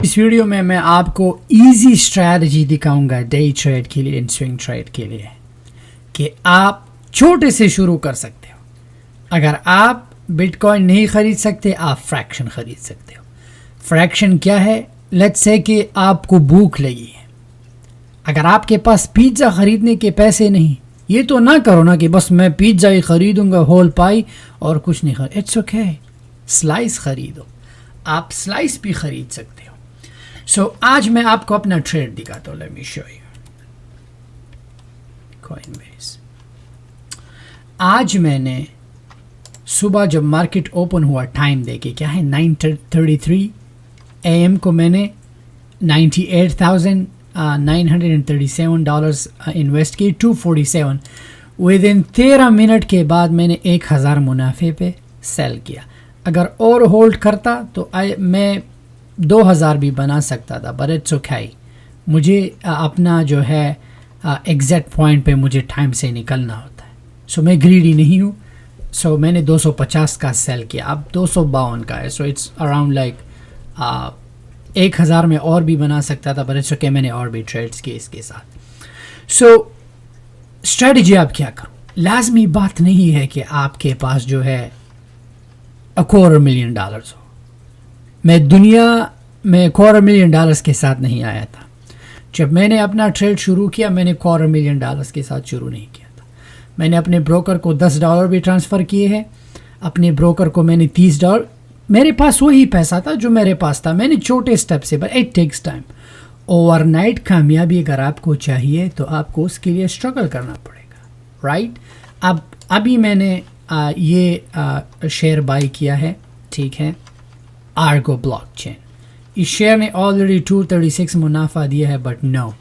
اس video میں میں آپ کو ایزی اسٹریٹجی دکھاؤں گا ڈے ٹریڈ کے لیے، سوئنگ ٹریڈ کے لیے، کہ آپ چھوٹے سے شروع کر سکتے ہو. اگر آپ بٹ کوائن نہیں خرید سکتے، آپ فریکشن خرید سکتے ہو. فریکشن کیا ہے؟ لیٹس سے کہ آپ کو بھوک لگی ہے، اگر آپ کے پاس پیزا خریدنے کے پیسے نہیں، یہ تو نہ کرو نا کہ بس میں پیزا ہی خریدوں گا ہول پائی اور کچھ نہیں خرید. اٹس اوکے، سلائس خریدو، آپ سلائس بھی خرید سکتے ہو. سو آج میں آپ کو اپنا ٹریڈ دکھاتا ہوں. Let me show you. Coinbase. آج میں نے صبح جب مارکیٹ اوپن ہوا ٹائم دے کے، کیا ہے 9:33 AM کو میں نے $98,937 انویسٹ کی. 247 ود ان 13 منٹ کے بعد میں نے 1000 منافع پہ سیل کیا. اگر اور ہولڈ کرتا تو میں 2000 بھی بنا سکتا تھا، بٹ اٹس اوکے. مجھے اپنا جو ہے ایگزیکٹ پوائنٹ پہ مجھے ٹائم سے نکلنا ہوتا ہے. سو میں گریڈی نہیں ہوں. سو میں نے 250 کا سیل کیا، اب 252 کا ہے. سو اٹس اراؤنڈ لائک 1000 میں اور بھی بنا سکتا تھا، بٹ اٹس اوکے. میں نے اور بھی ٹریڈس کیے اس کے ساتھ. سو اسٹریٹجی آپ کیا کرو؟ لازمی بات نہیں ہے کہ آپ کے پاس جو ہے $250,000 ہو. میں دنیا میں $250,000 کے ساتھ نہیں آیا تھا. جب میں نے اپنا ٹریڈ شروع کیا، میں نے $250,000 کے ساتھ شروع نہیں کیا تھا. میں نے اپنے بروکر کو $10 بھی ٹرانسفر کیے ہیں. اپنے بروکر کو میں نے $30، میرے پاس وہی پیسہ تھا جو میرے پاس تھا. میں نے چھوٹے اسٹیپ سے، but it takes time. Over night کامیابی اگر آپ کو چاہیے تو آپ کو اس کے لیے اسٹرگل کرنا پڑے گا، رائٹ؟ ابھی میں نے یہ شیئر بائی کیا ہے، ٹھیک ہے، آرگو بلاک چین. اس شیئر نے آلریڈی 236 منافع دیا ہے، بٹ نو،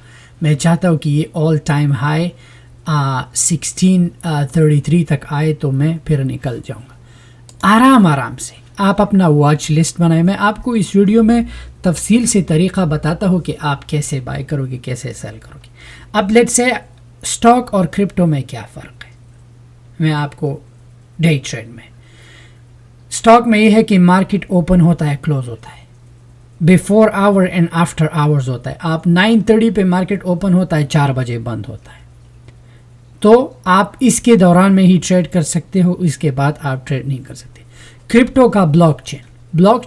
میں چاہتا ہوں کہ یہ آل ٹائم ہائی 1633 تک آئے تو میں پھر نکل جاؤں گا. آرام سے آپ اپنا واچ لسٹ بنائیں. میں آپ کو اس ویڈیو میں تفصیل سے طریقہ بتاتا ہوں کہ آپ کیسے بائی کرو گے، کیسے سیل کرو گے. اب لیٹ سے اسٹاک اور کرپٹو میں کیا فرق ہے، میں آپ کو ڈے ٹریڈ میں. اسٹاک میں یہ ہے کہ مارکیٹ اوپن ہوتا ہے، کلوز ہوتا ہے، before hour and after hours ہوتا ہے. آپ 9:30 پہ مارکیٹ اوپن ہوتا ہے، 4 بجے بند ہوتا ہے. تو آپ اس کے دوران میں ہی ٹریڈ کر سکتے ہو، اس کے بعد آپ ٹریڈ نہیں کر سکتے. کرپٹو کا بلاک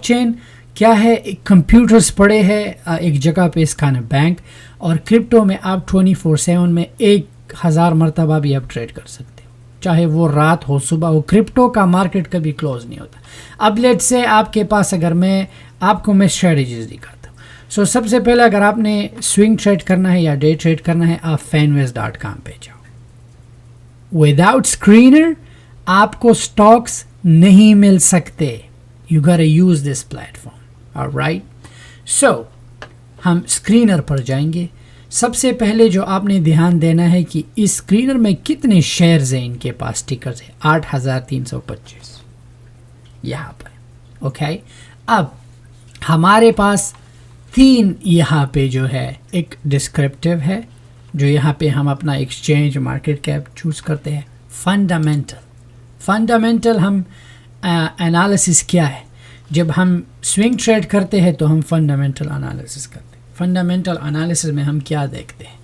چین کیا ہے؟ کمپیوٹرز پڑے ہیں ایک جگہ پہ، اس کا بینک. اور کرپٹو میں آپ 24/7 میں 1000 مرتبہ بھی آپ ٹریڈ کر سکتے ہو، چاہے وہ رات ہو صبح ہو. کرپٹو کا مارکیٹ کبھی کلوز نہیں ہوتا. اب لیٹ سے آپ کے پاس، اگر میں آپ کو اسٹریٹجیز دکھاتا ہوں. سو سب سے پہلے اگر آپ نے سوئنگ ٹریڈ کرنا ہے یا ڈے ٹریڈ کرنا ہے، آپ fanways.com پہ جاؤ. وداؤٹ اسکرینر آپ کو اسٹاکس نہیں مل سکتے. You got use this platform. Alright, so ہم اسکرینر پر جائیں گے. سب سے پہلے جو آپ نے دھیان دینا ہے کہ اس اسکرینر میں کتنے شیئرز ہیں، ان کے پاس ٹکرز ہیں 8325 یہاں پر. اوکے، اب ہمارے پاس 3 یہاں پہ جو ہے، ایک ڈسکرپٹیو ہے جو یہاں پہ ہم اپنا ایکسچینج مارکیٹ کیپ چوز کرتے ہیں. فنڈامنٹل ہم انالیسس کیا ہے؟ جب ہم سوئنگ ٹریڈ کرتے ہیں تو ہم فنڈامنٹل انالیسس کرتے ہیں. فنڈامنٹل انالیسس میں ہم کیا دیکھتے ہیں؟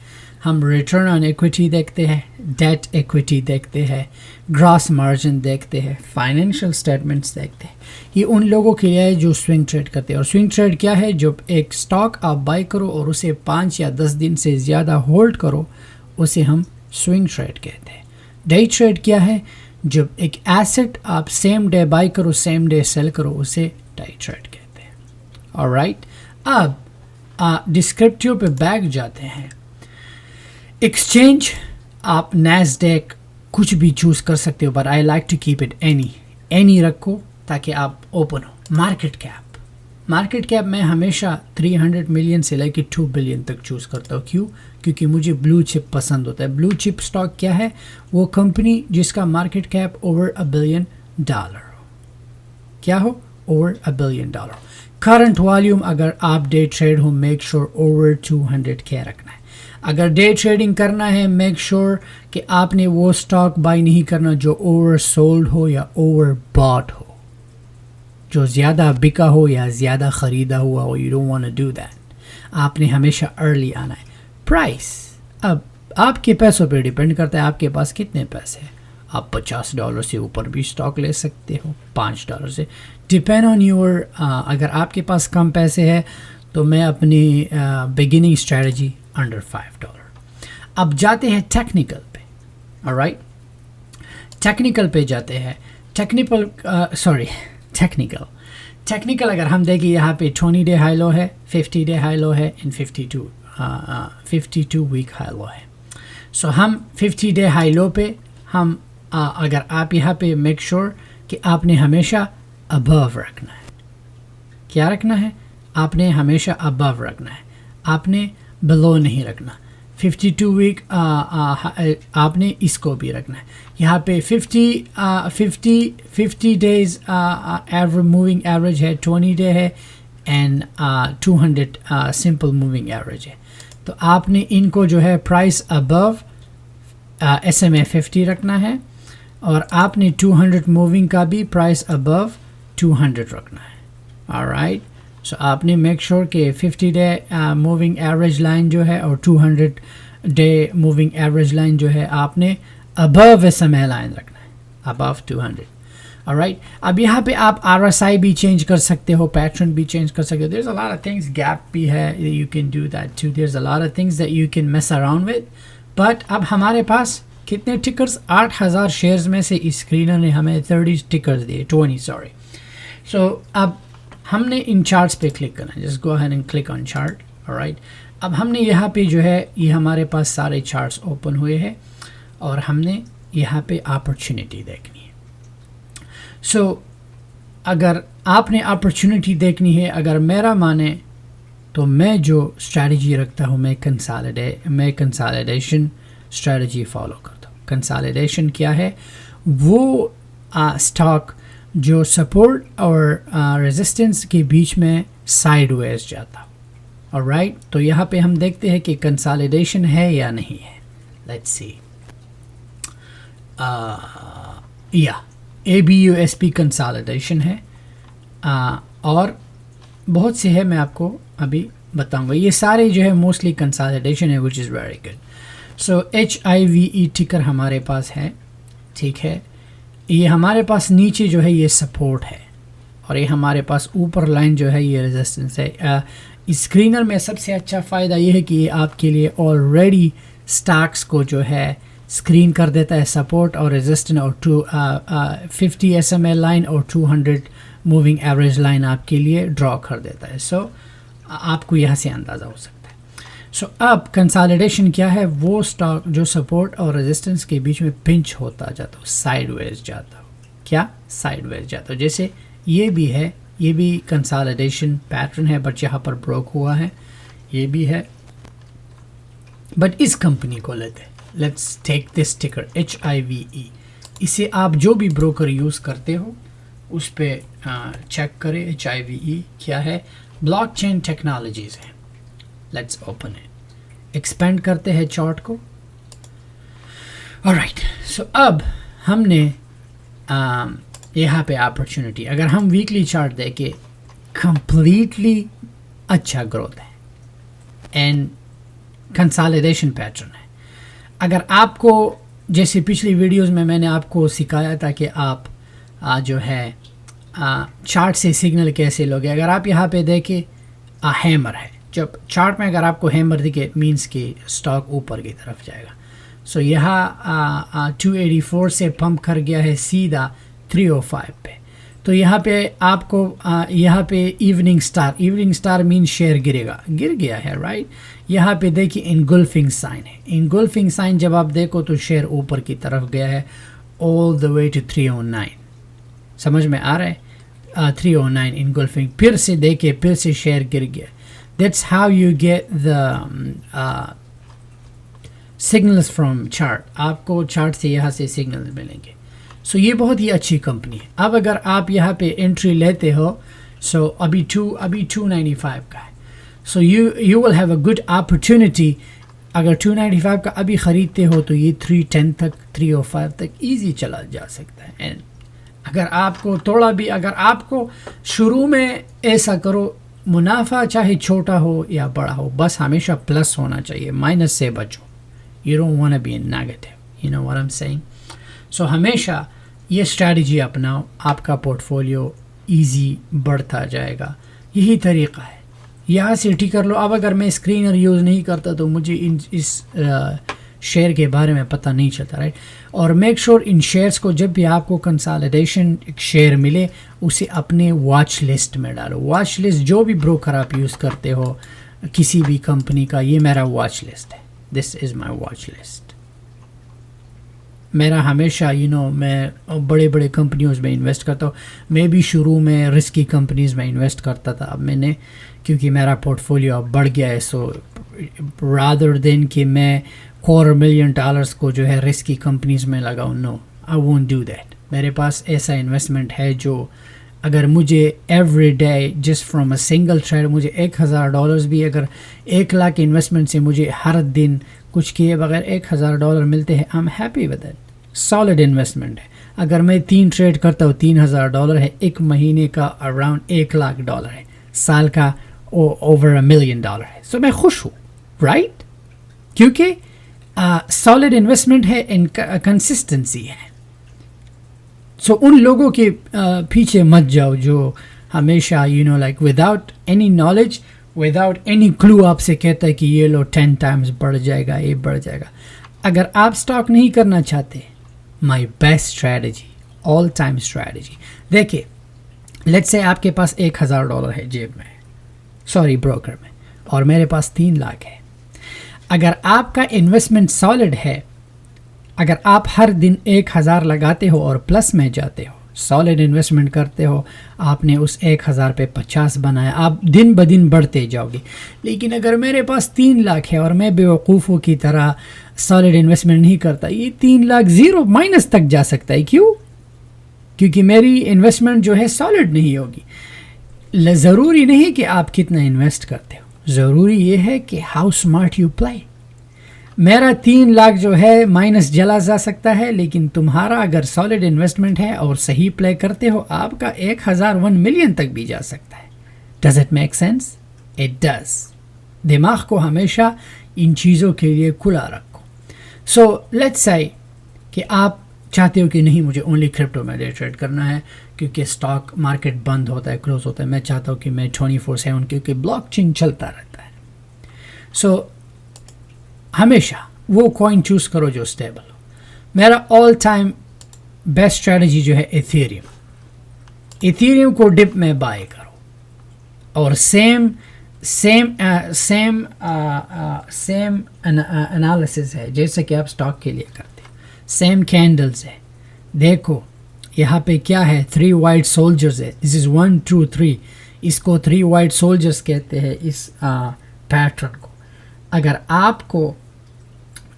ہم ریٹرن آن ایکویٹی دیکھتے ہیں، ڈیٹ ایکویٹی دیکھتے ہیں، گراس مارجن دیکھتے ہیں، فائنینشیل اسٹیٹمنٹس دیکھتے ہیں. یہ ان لوگوں کے لیے ہے جو سوئنگ ٹریڈ کرتے ہیں. اور سوئنگ ٹریڈ کیا ہے؟ جب ایک اسٹاک آپ بائی کرو اور اسے 5 یا 10 دن سے زیادہ ہولڈ کرو، اسے ہم سوئنگ ٹریڈ کہتے ہیں. ڈے ٹریڈ کیا ہے؟ جب ایک ایسٹ آپ سیم ڈے بائی کرو، سیم ڈے سیل کرو، اسے ڈے ٹریڈ کہتے ہیں. آلرائٹ، اب ڈسکرپٹیو پہ بیک جاتے ہیں. ایکسچینج آپ نیسڈیک کچھ بھی چوز کر سکتے ہو، but I like to keep it any رکھو تاکہ آپ اوپن ہو. مارکیٹ کیپ میں ہمیشہ 300 ملین سے لے کے 2 بلین تک چوز کرتا ہوں. کیوں؟ کیونکہ مجھے بلو چپ پسند ہوتا ہے. بلو چپ اسٹاک کیا ہے؟ وہ کمپنی جس کا مارکیٹ کیپ اوور $1 بلین ہو. کیا ہو؟ Over $1 billion. کرنٹ والیوم اگر آپ ڈے ٹریڈ ہو، میک شور اوور 200K رکھنا ہے. اگر ڈے ٹریڈنگ کرنا ہے، میک شور کہ آپ نے وہ اسٹاک بائی نہیں کرنا جو اوور سولڈ ہو یا اوور باٹ ہو. جو زیادہ بکا ہو یا زیادہ خریدا ہوا ہو. You don't want to do that. آپ نے ہمیشہ ارلی آنا ہے. پرائس اب آپ کے پیسوں پہ ڈپینڈ کرتا ہے آپ کے پاس کتنے پیسے ہیں. آپ $50 سے اوپر بھی اسٹاک لے سکتے ہو, $5 سے, ڈپینڈ آن یور. اگر آپ کے پاس کم پیسے ہے تو میں اپنی بگننگ اسٹریٹجی انڈر $5. اب جاتے ہیں ٹیکنیکل پہ. آلرائٹ, ٹیکنیکل پہ جاتے ہیں. ٹیکنیکل اگر ہم دیکھیں یہاں پہ 20 ڈے ہائی لو ہے, 50 ڈے ہائی لو ہے, اینڈ 52 ویک ہائی لو ہے. سو ہم 50 ڈے ہائی لو پہ ہم اگر آپ یہاں پہ میک شور کہ آپ نے ہمیشہ ابو رکھنا ہے. کیا رکھنا ہے؟ آپ نے ہمیشہ ابو رکھنا ہے, آپ نے بلو نہیں رکھنا. 52 ویک آپ نے اس کو بھی رکھنا ہے. یہاں پہ 50 ڈیز موونگ ایوریج ہے, 20 ڈے ہے, اینڈ 200 سمپل موونگ ایوریج ہے. تو آپ نے ان کو جو ہے پرائس ابو SMA 50 رکھنا ہے, اور آپ نے 200 موونگ کا بھی پرائس ابو 200 رکھنا ہے. آلرائٹ, سو آپ نے میک شور کہ 50 ڈے موونگ ایوریج لائن جو ہے اور 200 ڈے موونگ ایوریج لائن جو ہے آپ نے ابو SMA لائن رکھنا ہے, ابو 200. آلرائٹ, اب یہاں پہ آپ RSI بھی چینج کر سکتے ہو, پیٹرن بھی چینج کر سکتے ہو. there's a lot of things, gap بھی ہے, you can do that too. there's a lot of things that you can mess around with. But اب ہمارے پاس کتنے ٹکرز, 8000 شیئرز میں سے اسکرینر نے ہمیں 30 ٹکرز دیے, 20 سوری. سو اب ہم نے ان چارٹس پہ کلک کرنا ہے. Just go ahead and click on chart. All right, اب ہم نے یہاں پہ جو ہے یہ ہمارے پاس سارے چارٹس اوپن ہوئے ہیں, اور ہم نے یہاں پہ اپرچونیٹی دیکھنی ہے. سو اگر آپ نے اپرچونیٹی دیکھنی ہے, اگر میرا مانے تو میں جو اسٹریٹجی رکھتا ہوں میں کنسالیڈیشن اسٹریٹجی فالو کرتا ہوں. کنسالیڈیشن کیا ہے؟ وہ اسٹاک جو سپورٹ اور ریزسٹنس کے بیچ میں سائیڈ ویز جاتا ہوں. آلرائٹ, تو یہاں پہ ہم دیکھتے ہیں کہ کنسالیڈیشن ہے یا نہیں ہے. لیٹس سی, یا ABUSP کنسالیڈیشن ہے, اور بہت سے ہے, میں آپ کو ابھی بتاؤں گا. یہ سارے جو ہے موسٹلی کنسالیڈیشن ہے, which is very good. So HIVE ticker ہمارے پاس ہے, ٹھیک ہے. یہ ہمارے پاس نیچے جو ہے یہ سپورٹ ہے, اور یہ ہمارے پاس اوپر لائن جو ہے یہ ریزسٹنس ہے. اسکرینر میں سب سے اچھا فائدہ یہ ہے کہ یہ آپ کے لیے آلریڈی اسٹاکس کو جو ہے اسکرین کر دیتا ہے, سپورٹ اور ریزسٹنس اور 50 SMA لائن اور 200 موونگ ایوریج لائن آپ کے لیے ڈرا کر دیتا ہے. سو آپ کو یہاں سے اندازہ ہو سکتا ہے. سو اب کنسالیڈیشن کیا ہے؟ وہ اسٹاک جو سپورٹ اور ریزسٹنس کے بیچ میں پنچ ہوتا جاتا ہو, سائیڈ ویز جاتا ہو. کیا؟ سائیڈ ویز جاتا ہو. جیسے یہ بھی ہے, یہ بھی کنسالیڈیشن پیٹرن ہے, بٹ یہاں پر بروک ہوا ہے. یہ بھی ہے, بٹ اس کمپنی کو لیتے ہیں. لیٹس ٹیک دس ٹکر HIVE. اسے آپ جو بھی بروکر یوز کرتے ہو اس پہ چیک کریں. HIVE کیا ہے؟ بلاک چین ٹیکنالوجیز ہے. لیٹس اوپن اٹ, ایکسپینڈ کرتے ہیں چارٹ کو. آلرائٹ, سو اب ہم نے یہاں پہ اپرچونیٹی, اگر ہم ویکلی چارٹ دیکھیں کمپلیٹلی اچھا گروتھ ہے اینڈ کنسالیڈیشن پیٹرن ہے. اگر آپ کو جیسے پچھلی ویڈیوز میں نے آپ کو سکھایا تھا کہ آپ جو ہے چارٹ سے سگنل کیسے لوگے. اگر آپ یہاں پہ دیکھیں ہیمر ہے, جب چارٹ میں اگر آپ کو ہیمر دکھے مینس کہ اسٹاک اوپر کی طرف جائے گا. سو یہاں 284 سے پمپ کر گیا ہے سیدھا 305 پہ. تو یہاں پہ آپ کو یہاں پہ ایوننگ سٹار مین شیئر گرے گا, گر گیا ہے. رائٹ, یہاں پہ دیکھیے انگولفنگ سائن ہے. انگولفنگ سائن جب آپ دیکھو تو شیئر اوپر کی طرف گیا ہے all the way to 309. سمجھ میں آ رہا ہے؟ 309 انگولفنگ. پھر سے دیکھے, پھر سے شیئر گر گیا. That's how you get the signals from chart. آپ کو چارٹ سے یہاں سے سگنل ملیں گے. سو یہ بہت ہی اچھی کمپنی ہے. اب اگر آپ یہاں پہ انٹری لیتے ہو, سو ابھی 295 کا ہے. سو you will have a good opportunity. اگر 295 کا ابھی خریدتے ہو تو یہ 310 تک 305 تک ایزی چلا جا سکتا ہے. اینڈ اگر آپ کو تھوڑا بھی اگر آپ کو شروع میں ایسا کرو منافع چاہے چھوٹا ہو یا بڑا ہو بس ہمیشہ پلس ہونا چاہیے, مائنس سے بچو. You don't want to be negative. You know what I'm saying? So ہمیشہ یہ اسٹریٹجی اپناؤ, آپ کا پورٹ فولیو ایزی بڑھتا جائے گا. یہی طریقہ ہے, یہاں سے ٹھیک کر لو. اب اگر میں اسکرینر یوز نہیں کرتا تو مجھے اس شیئر کے بارے میں پتہ نہیں چلتا, رائٹ. اور میک شور ان شیئرس کو جب بھی آپ کو کنسالیڈیشن ایک شیئر ملے اسے اپنے واچ لسٹ میں ڈالو. واچ لسٹ جو بھی بروکر آپ یوز کرتے ہو کسی بھی کمپنی کا, یہ میرا واچ لسٹ ہے. This is my watch list. میرا ہمیشہ میں بڑے بڑے کمپنیز میں انویسٹ کرتا ہوں. میں بھی شروع میں رسکی کمپنیز میں انویسٹ کرتا تھا. اب میں نے کیونکہ میرا پورٹ فولیو اب بڑھ گیا ہے, سو رادر دین کہ میں $250,000 کو جو ہے رسکی کمپنیز میں لگاؤں, نو آئی وونٹ ڈو دیٹ. میرے پاس ایسا انویسٹمنٹ ہے جو اگر مجھے every day just from a single trait مجھے $1,000 بھی, اگر 1,00,000 انویسٹمنٹ سے مجھے ہر دن کچھ کیے بغیر $1,000 ملتے ہیں, I am happy with it. Solid investment ہے. اگر میں 3 ٹریڈ کرتا ہوں $3,000 ہے, ایک مہینے کا اراؤنڈ $1,00,000 ہے, سال کا اوور $1 million ہے. سو میں خوش ہوں, رائٹ, کیونکہ سالڈ انویسٹمنٹ ہے, کنسسٹنسی ہے. سو ان لوگوں کے پیچھے مت جاؤ جو ہمیشہ like without any knowledge, without any clue آپ سے کہتا ہے کہ یہ لو 10 times بڑھ جائے گا, یہ بڑھ جائے گا. اگر آپ اسٹاک نہیں کرنا چاہتے, my best strategy, all time strategy, دیکھیے لیٹس سے آپ کے پاس $1,000 ہے جیب میں, سوری بروکر میں, اور میرے پاس 3 لاکھ ہے. اگر آپ کا انویسٹمنٹ سالڈ ہے, اگر آپ ہر دن 1,000 لگاتے ہو اور پلس میں جاتے ہو, سالڈ انویسٹمنٹ کرتے ہو, آپ نے اس 1,000 پہ 50 بنایا, آپ دن بدن بڑھتے جاؤ گے. لیکن اگر میرے پاس 3 لاکھ ہے اور میں بے وقوفوں کی طرح سالڈ انویسٹمنٹ نہیں کرتا, یہ 3 لاکھ زیرو مائنس تک جا سکتا ہے. کیوں؟ کیونکہ میری انویسٹمنٹ جو ہے سالڈ نہیں ہوگی. ضروری نہیں کہ آپ کتنا انویسٹ کرتے ہو, ضروری یہ ہے کہ ہاؤ اسمارٹ یو پلے. میرا 3 لاکھ جو ہے مائنس جلا جا سکتا ہے, لیکن تمہارا اگر سالڈ انویسٹمنٹ ہے اور صحیح پلے کرتے ہو, آپ کا 1,000 1 million تک بھی جا سکتا ہے. Does it make sense? It does. دماغ کو ہمیشہ ان چیزوں کے لیے کھلا رکھو. سو لیٹس سے کہ آپ چاہتے ہو کہ نہیں مجھے اونلی کرپٹو میں ڈے ٹریڈ کرنا ہے کیونکہ اسٹاک مارکیٹ بند ہوتا ہے, کلوز ہوتا ہے, میں چاہتا ہوں کہ میں 24/7 کیونکہ بلاک چین چلتا رہتا ہے. سو ہمیشہ وہ کوائن چوز کرو جو اسٹیبل ہو. میرا آل ٹائم بیسٹ اسٹریٹجی جو ہے ایتھیریم. ایتھیریم کو ڈپ میں بائی کرو اور سیم انالیسز ہے جیسے کہ آپ اسٹاک کے لیے کرتے ہیں, سیم کینڈلز ہے. دیکھو یہاں پہ کیا ہے, 3 white soldiers ہے. دس از 1 2 3, اس کو 3 white soldiers کہتے ہیں اس پیٹرن کو. اگر آپ کو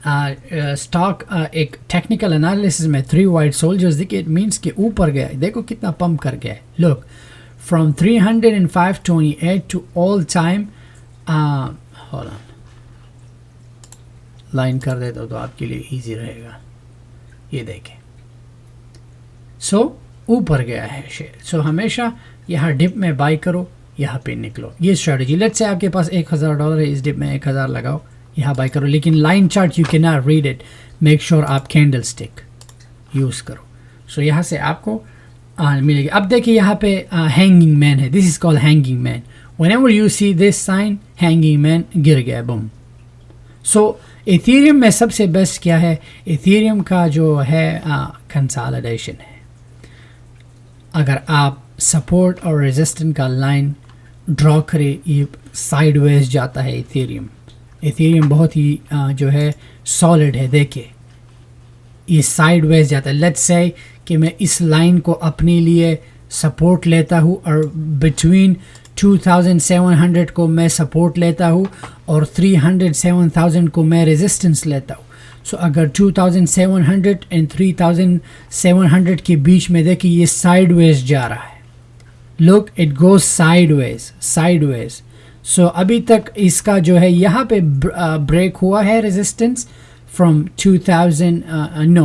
اسٹاک ایک ٹیکنیکل انالیسز میں 3 white soldiers دیکھے, اٹ مینس کہ اوپر گیا ہے. دیکھو کتنا پمپ کر گیا ہے. لوگ from 305.28 to all time, line کر دیتا ہوں تو آپ کے لیے ایزی رہے گا. یہ دیکھیں, سو اوپر گیا ہے شیئر. سو ہمیشہ یہاں ڈپ میں بائی کرو, یہاں پہ نکلو. یہ اسٹریٹجی. لیٹس سے آپ کے پاس $1,000 ہے, اس ڈپ میں 1,000 لگاؤ, یہاں بائی کرو. لیکن line chart you can not read it, make sure آپ کینڈل اسٹک یوز کرو. سو یہاں سے آپ کو ملے گی. اب دیکھیے یہاں پہ ہینگنگ مین ہے. This is call hanging man. Whenever you see this sign, hanging man گر گیا, بم. سو ایتھیریم میں سب سے بیسٹ کیا ہے, ایتھیریم کا جو ہے کنسالیڈیشن ہے. اگر آپ سپورٹ اور ریزسٹنٹ کا لائن ڈرا کرے, یہ سائیڈ ویز جاتا ہے ایتھیریم. ایتھیریم بہت ہی جو ہے سالڈ ہے. دیکھیں یہ سائیڈ ویز جاتا ہے. لیٹس سے کہ میں اس لائن کو اپنے لیے سپورٹ لیتا ہوں اور بٹوین 2,700 کو میں سپورٹ لیتا ہوں اور 307,000 کو میں ریزسٹنس لیتا ہوں. سو اگر 2,700 اینڈ 3,700 کے بیچ میں دیکھیں یہ سائیڈ ویز جا رہا ہے. لک اٹ گوز سائیڈ ویز. سو ابھی تک اس کا جو ہے یہاں پہ بریک ہوا ہے resistance from 2000 no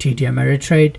TD Ameritrade,